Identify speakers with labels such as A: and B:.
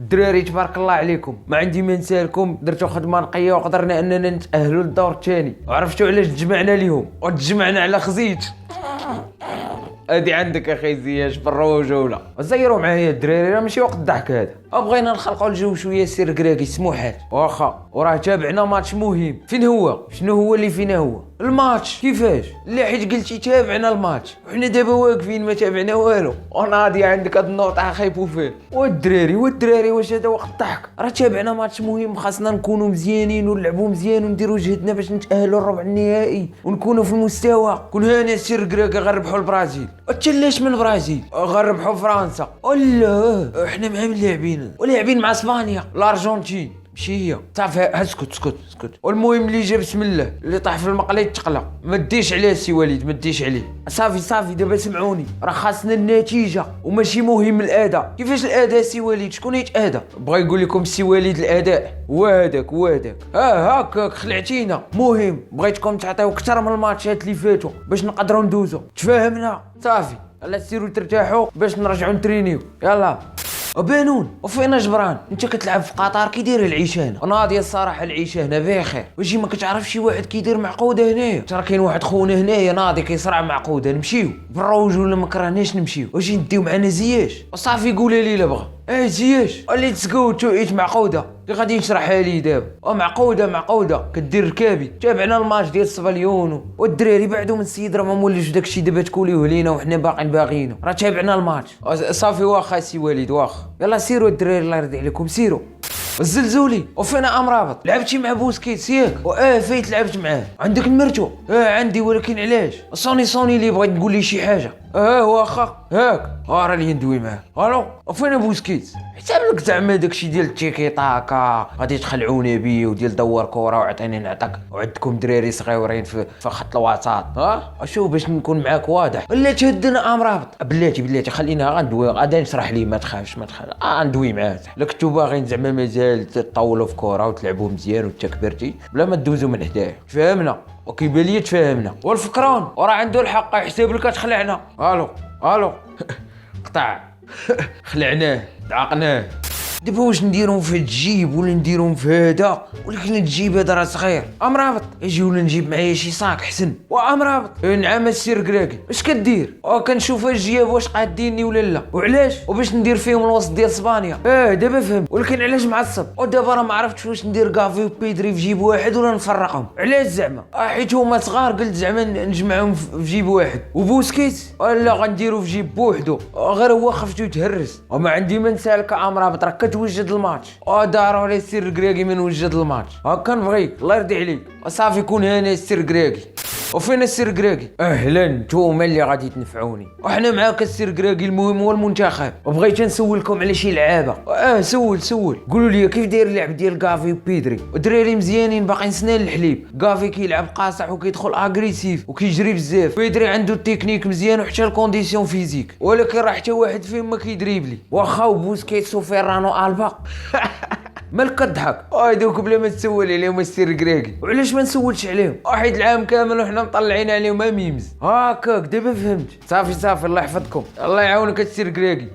A: الدراري تبارك الله عليكم، ما عندي ما نسالكم. درتو خدمه نقيه وقدرنا اننا نتاهلوا للدور الثاني. وعرفتوا علاش تجمعنا اليوم؟ وتجمعنا على خزيت. ادي عندك اخي زياش بالروجه ولا زيروا معايا الدراري، راه ماشي وقت الضحك هذا. بغينا نخلقوا الجو شويه سير كراكي سموحات واخا. وراه تابعنا ماتش مهم. فين هو؟ شنو هو اللي فينا هو الماتش؟ كيفاش؟ لا حيت قلتي تابعنا الماتش وحنا دابا واقفين ما تابعنا والو. وناضي عندك هاد النوطه خايبو فين. والدراري واش هذا وقت الضحك؟ راه تابعنا ماتش مهم، خاصنا نكونوا مزيانين ونلعبوا مزيان ونديروا جهدنا باش نتاهلوا للربع النهائي ونكونوا في المستوى. كون هاني سير كراكي غنربحوا البرازيل. علاش من البرازيل؟ غنربحوا فرنسا. ولا احنا مع اللاعبين ولاعبين مع اسبانيا الارجنتين ماشي هي. صافي اسكت. والمهم اللي جا بسم الله، اللي طاح في المقله يتقلى. ما ديش عليه سي وليد، ما ديش عليه. صافي دابا سمعوني، راه خاصنا النتيجه وماشي مهم الاداء. كيفاش الاداء سي وليد؟ شكون يتادى؟ بغا يقول لكم سي وليد الاداء هو هذاك هكاك خلعتينا. مهم بغيتكم تعطيو اكثر من الماتشات اللي فاتوا باش نقدروا ندوزو. تفاهمنا؟ صافي يلا سيروا ترتاحوا باش نرجعوا نترينيو. يلا بانون. وفينا جبران؟ انت كتلعب في قطر، كي داير العيشانه؟ ناضيه الصراحه العيشانه بخير. واجي ما كتعرف شي واحد كيدير معقوده هنايا؟ ترى كاين واحد خونا هنايا ناضي كيصرع معقوده. نمشيو بالروج ولا ما كرهناش نمشيو؟ واجي نديو معنا زياش وصافي قولها لي لا بغا. زياش اللي تسكو تو ايت معقوده اللي غادي نشرحها لي دابا. معقوده كدير ركابي. تابعنا الماتش ديال السفاليون والدراري بعدو من السيد، راه ما موليش داكشي دابا تكوليوه لينا وحنا باغيينو. راه تابعنا الماتش صافي. واخا سي وليد واخا. يلا سيروا الدراري الله يرضي عليكم سيروا. الزلزولي وفينا امرابط. لعبتي مع بوسكيتس ياك؟ فايت لعبت معاه. عندك المرتو؟ عندي، ولكن علاش؟ صوني اللي بغيت تقول لي شي حاجه. واخا هاك راه اللي ندوي معاه. الو وفين بوسكيتس؟ حساب لك زعما داكشي ديال التيكي طاكا غادي تخلعوني بيه وديال دور كره وعطيني نعطيك وعندكم دراري صغيورين في خط الوسط. شوف باش نكون معاك واضح. ولا تهدنا امرابط. بلاتي خلينا غندوي غادي نشرح ليه. ما تخافش ندوي معاه. لا كنتو باغيين زعما مازال تطولوا في كره وتلعبوا مزيان وتكبرتي بلا ما تدوزوا من حداه. فهمنا؟ وكيبان لي تفاهمنا. والفكرون وراه عنده الحق يحسب لك تخلعنا. الو قطع. خلعناه دعقناه. دابا واش نديرهم في الجيب ولا نديرهم في هذا؟ ولكن الجيب هذا راه صغير. امرابط يجي ولا نجيب معايا شي صاك حسن. امرابط نعم السير كراكي. اش كدير؟ كنشوف الجياب واش قاديني ولا لا. وعلاش؟ وباش ندير فيهم الوسط ديال اسبانيا. دابا فهمت. ولكن علاش معصب؟ ودابا راه ما عرفتش واش ندير كافي وبيدري في جيب واحد ولا نفرقهم. علاش زعما؟ حيت هما صغار قلت زعما نجمعهم في جيب واحد. وبوسكيت لا غنديرو في جيب بوحدو، غير هو خفتو يتهرس. وما عندي ما نسالك امرابط، راك كتوجد الماتش. ضروري السير كراكي من وجد الماتش. كنبغيك الله يرضي عليك. صافي كون هنا السير كراكي. وفين السير كراكي؟ اهلا نتوما اللي غادي تنفعوني وحنا معاك السير كراكي. المهم هو المنتخب. وبغيت نسولكم على شي لعابه. سول قولوا لي كيف داير اللعب ديال كافي وبيدري؟ الدراري مزيانين باقيين سنان الحليب. كافي كيلعب قاصح وكيدخل اغريسيف وكيجري بزاف. بيدري عنده التكنيك مزيان وحتى الكونديسيون فيزيك، ولكن راه حتى واحد فيهم ما كيدريبلي. واخا وبوسكيتس وفيرانو البا. مالك كضحك؟ دوك بلا ما تسول عليهم السير كراكي. وعلاش ما نسولش عليهم؟ واحد العام كامل وحنا مطلعين عليهم ميمز. هكاك دابا فهمت. صافي الله يحفظكم. الله يعاونك السير كراكي.